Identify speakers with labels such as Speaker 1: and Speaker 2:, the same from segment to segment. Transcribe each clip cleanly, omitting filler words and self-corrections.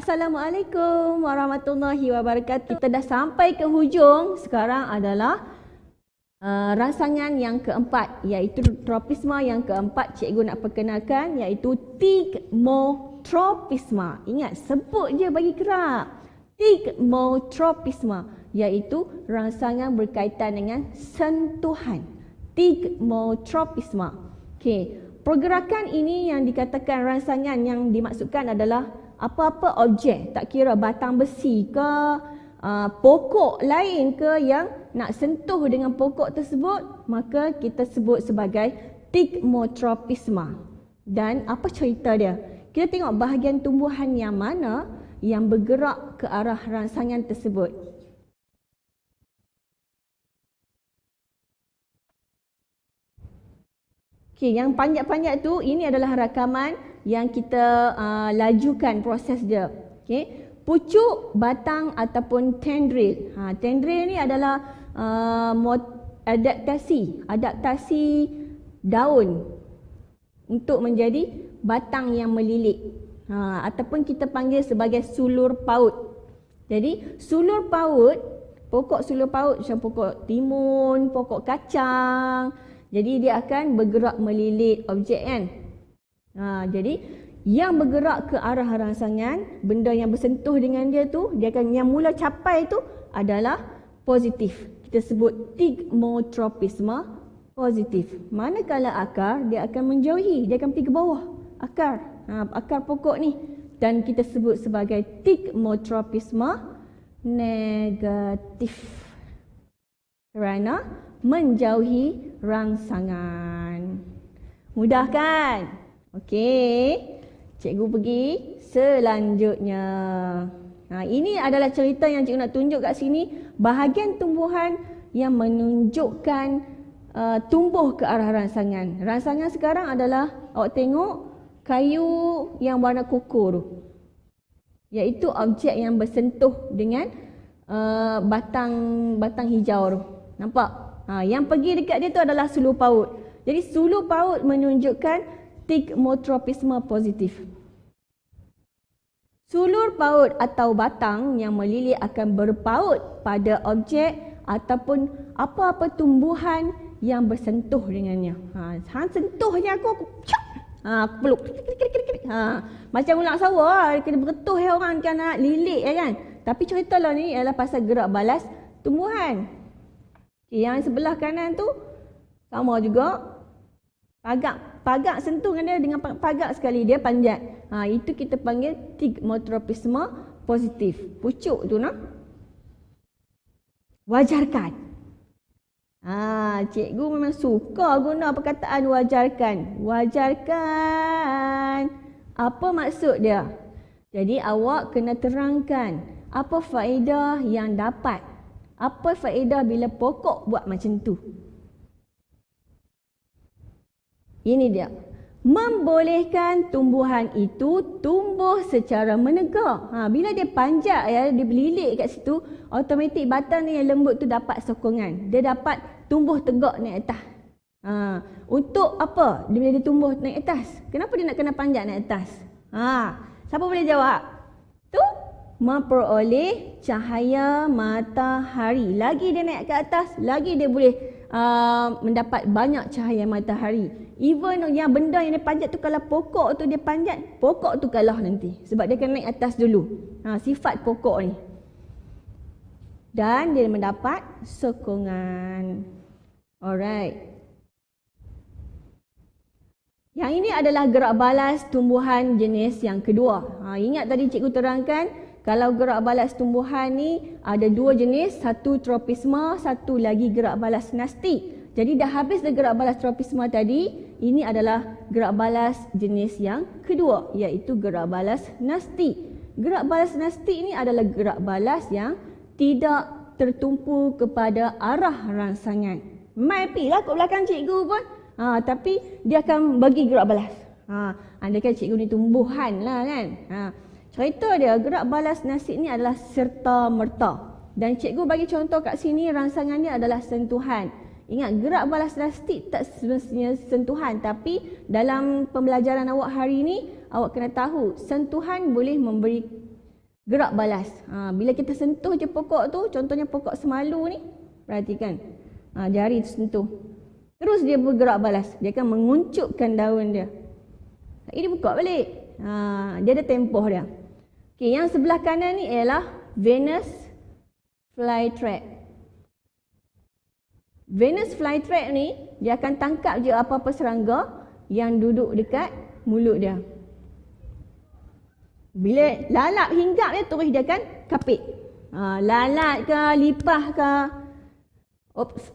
Speaker 1: Assalamualaikum warahmatullahi wabarakatuh. Kita dah sampai ke hujung. Sekarang adalah rangsangan yang keempat, iaitu tropisma yang keempat. Cikgu nak perkenalkan iaitu tigmotropisma. Ingat, sebut je bagi gerak. Tigmotropisma iaitu rangsangan berkaitan dengan sentuhan. Tigmotropisma. Okey, pergerakan ini yang dikatakan rangsangan yang dimaksudkan adalah apa-apa objek, tak kira batang besi ke, pokok lain ke yang nak sentuh dengan pokok tersebut, maka kita sebut sebagai tigmotropisma. Dan apa cerita dia? Kita tengok bahagian tumbuhan yang mana yang bergerak ke arah rangsangan tersebut. Okey, yang panjat-panjat tu, ini adalah rakaman yang kita lajukan proses dia. Okey, pucuk, batang ataupun tendril. Tendril ni adalah adaptasi daun untuk menjadi batang yang melilit. Ataupun kita panggil sebagai sulur paut. Jadi sulur paut, pokok sulur paut macam pokok timun, pokok kacang. Jadi dia akan bergerak melilit objek kan. Jadi yang bergerak ke arah rangsangan, benda yang bersentuh dengan dia tu, dia akan yang mula capai tu adalah positif. Kita sebut tigmotropisma positif. Manakala akar, dia akan menjauhi, dia akan pergi ke bawah akar. Akar pokok ni, dan kita sebut sebagai tigmotropisma negatif. Kerana menjauhi rangsangan. Mudah kan? Okey. Cikgu pergi selanjutnya. Ini adalah cerita yang cikgu nak tunjuk kat sini. Bahagian tumbuhan yang menunjukkan tumbuh ke arah rangsangan. Rangsangan sekarang adalah, awak tengok kayu yang warna koko tu. Iaitu objek yang bersentuh dengan batang hijau tu. Nampak? Yang pergi dekat dia tu adalah sulur paut. Jadi sulur paut menunjukkan tigmotropisma positif. Sulur paut atau batang yang melilit akan berpaut pada objek ataupun apa-apa tumbuhan yang bersentuh dengannya. Hang sentuhnya aku peluk. Macam ulang sawah, kena beretuh orang kan nak lilit kan. Tapi cerita lah ni adalah pasal gerak balas tumbuhan. Yang sebelah kanan tu sama juga. Pagak sentuh dengan dia dengan pagak sekali, dia panjat. Itu kita panggil tigmotropisma positif. Pucuk tu nak wajarkan. Cikgu memang suka guna perkataan wajarkan. Wajarkan. Apa maksud dia? Jadi awak kena terangkan apa faedah yang dapat. Apa faedah bila pokok buat macam tu? Ini dia. Membolehkan tumbuhan itu tumbuh secara menegak. Bila dia panjat, dia berlilit kat situ, automatik batang ni yang lembut tu dapat sokongan. Dia dapat tumbuh tegak naik atas. Untuk apa bila dia tumbuh naik atas? Kenapa dia nak kena panjat naik atas? Siapa boleh jawab? Tu memperoleh cahaya matahari. Lagi dia naik ke atas, lagi dia boleh mendapat banyak cahaya matahari. Even yang benda yang dia panjat tu, kalau pokok tu dia panjat, pokok tu kalah nanti. Sebab dia kena naik atas dulu. Sifat pokok ni. Dan dia mendapat sokongan. Alright. Yang ini adalah gerak balas tumbuhan jenis yang kedua. Ingat tadi cikgu terangkan, kalau gerak balas tumbuhan ni ada dua jenis, satu tropisma, satu lagi gerak balas nasti. Jadi dah habis dah gerak balas tropisma tadi, ini adalah gerak balas jenis yang kedua, iaitu gerak balas nasti. Gerak balas nasti ini adalah gerak balas yang tidak tertumpu kepada arah rangsangan. Mai pilah kat belakang cikgu pun, tapi dia akan bagi gerak balas. Andaikan cikgu ni tumbuhan lah kan. Cerita dia, gerak balas nasti ni adalah serta-merta. Dan cikgu bagi contoh kat sini, rangsangannya adalah sentuhan. Ingat, gerak balas nasti tak semestinya sentuhan. Tapi dalam pembelajaran awak hari ini, awak kena tahu, sentuhan boleh memberi gerak balas. Bila kita sentuh je pokok tu, contohnya pokok semalu ni, perhatikan. Jari tu sentuh. Terus dia bergerak balas. Dia akan menguncupkan daun dia. Ini buka balik. Dia ada tempoh dia. Okey, yang sebelah kanan ni ialah Venus flytrap. Venus flytrap ni, dia akan tangkap je apa-apa serangga yang duduk dekat mulut dia. Bila lalat hinggap dia, terus dia akan kapit. Lalat ke, lipah ke. Oops.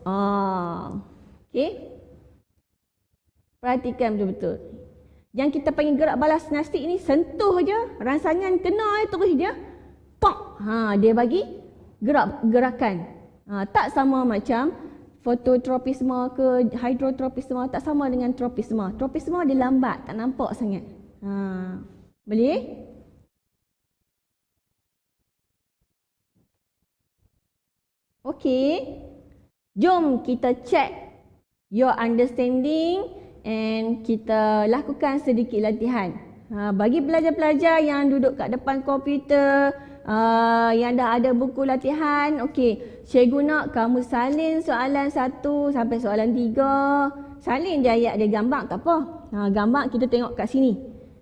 Speaker 1: Okey. Perhatikan betul-betul. Yang kita panggil gerak balas sinaptik ni, sentuh je, rangsangan kena terus dia pok. Dia bagi gerakan. Tak sama macam fototropisme ke hidrotropisme, tak sama dengan tropisme. Tropisme dia lambat, tak nampak sangat. Boleh? Okey. Jom kita check your understanding and kita lakukan sedikit latihan. Bagi pelajar-pelajar yang duduk kat depan komputer, yang dah ada buku latihan, okey, cikgu nak kamu salin soalan 1 sampai soalan 3. Salin je ayat dia, gambar tak apa. Gambar kita tengok kat sini.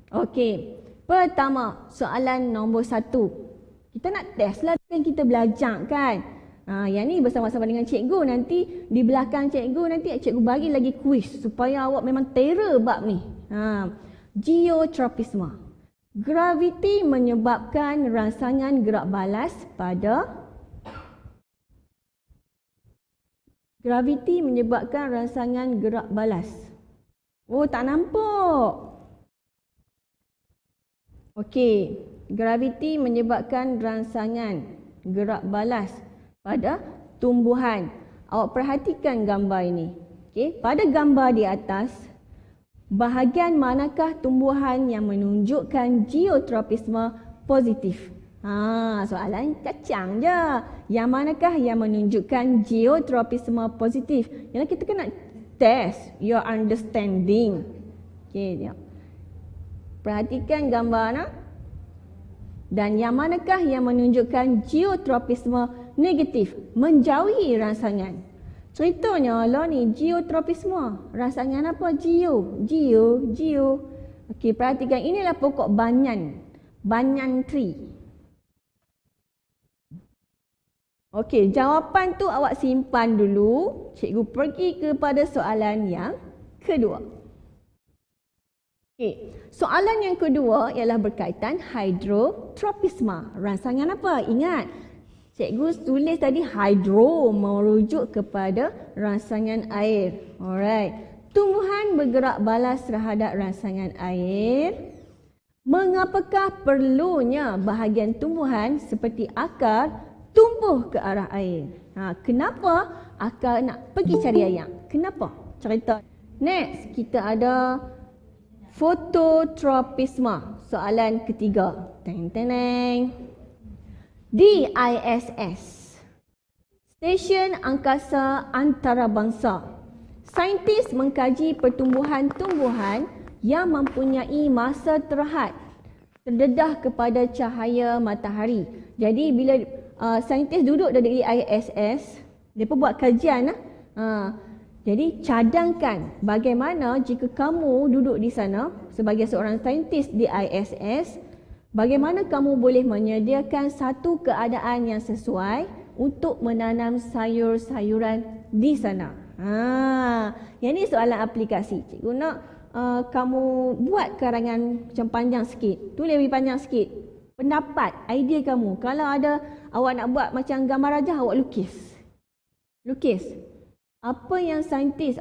Speaker 1: Okey. Pertama, soalan nombor 1. Kita nak test lah, kan kita belajar kan. Yang ni bersama-sama dengan cikgu. Nanti di belakang cikgu, nanti cikgu bagi lagi kuis supaya awak memang terror bab ni. Geotropisme. Graviti menyebabkan rangsangan gerak balas pada Oh, tak nampak. Okey, graviti menyebabkan rangsangan gerak balas pada tumbuhan. Awak perhatikan gambar ini. Okey, pada gambar di atas, bahagian manakah tumbuhan yang menunjukkan geotropisme positif? Soalan kacang je. Yang manakah yang menunjukkan geotropisme positif? Yang kita kena test your understanding. Okey, tengok. Perhatikan gambar nak. Dan yang manakah yang menunjukkan geotropisme negatif, menjauhi rangsangan? Ceritanya lah ni, geotropisme. Rangsangan apa? Geo. Okey, perhatikan, inilah pokok banyan. Banyan tree. Okey, jawapan tu awak simpan dulu. Cikgu pergi kepada soalan yang kedua. Okey, soalan yang kedua ialah berkaitan hidrotropisme. Rangsangan apa? Ingat, cikgu tulis tadi hydro merujuk kepada rangsangan air. Alright. Tumbuhan bergerak balas terhadap rangsangan air. Mengapakah perlunya bahagian tumbuhan seperti akar tumbuh ke arah air? Kenapa akar nak pergi cari air? Kenapa? Cerita. Next, kita ada fototropisme. Soalan ketiga. Teng. Di ISS, Stesen Angkasa Antarabangsa, saintis mengkaji pertumbuhan-tumbuhan yang mempunyai masa terdedah kepada cahaya matahari. Jadi bila saintis duduk di ISS, mereka buat kajian. Jadi cadangkan bagaimana jika kamu duduk di sana sebagai seorang saintis di ISS, bagaimana kamu boleh menyediakan satu keadaan yang sesuai untuk menanam sayur-sayuran di sana. Yang ni soalan aplikasi. Cikgu nak kamu buat karangan macam panjang sikit. Tulis lebih panjang sikit. Pendapat, idea kamu. Kalau ada awak nak buat macam gambar rajah, awak lukis. Apa yang saintis,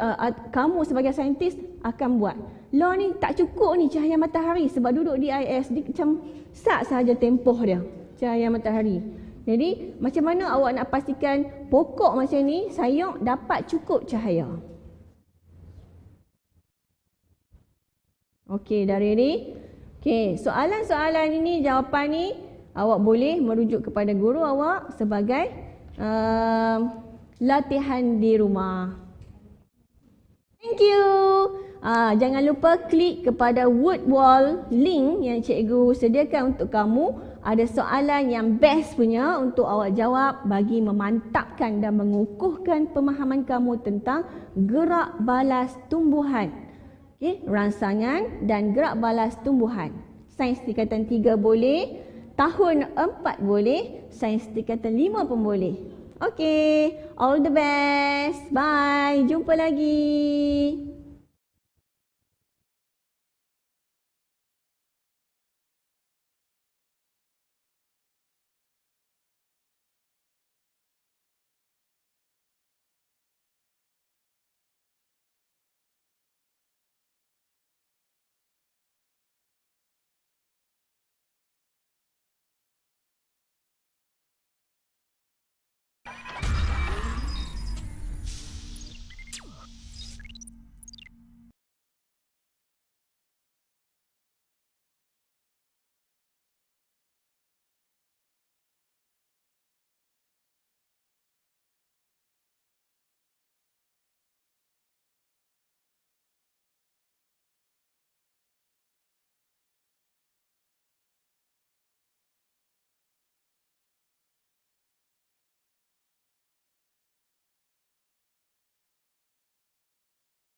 Speaker 1: kamu sebagai saintis akan buat. Lo ni tak cukup ni cahaya matahari sebab duduk di IS, dia macam sak sahaja tempoh dia, cahaya matahari. Jadi macam mana awak nak pastikan pokok macam ni, sayur dapat cukup cahaya? Okey, dah ready? Okey, soalan-soalan ini, jawapan ni awak boleh merujuk kepada guru awak sebagai latihan di rumah. Thank you. Jangan lupa klik kepada word wall link yang cikgu sediakan untuk kamu. Ada soalan yang best punya untuk awak jawab bagi memantapkan dan mengukuhkan pemahaman kamu tentang gerak balas tumbuhan. Okay, rangsangan dan gerak balas tumbuhan. Sains tingkatan 3 boleh, tahun 4 boleh, sains tingkatan 5 pun boleh. Okay, all the best. Bye. Jumpa lagi.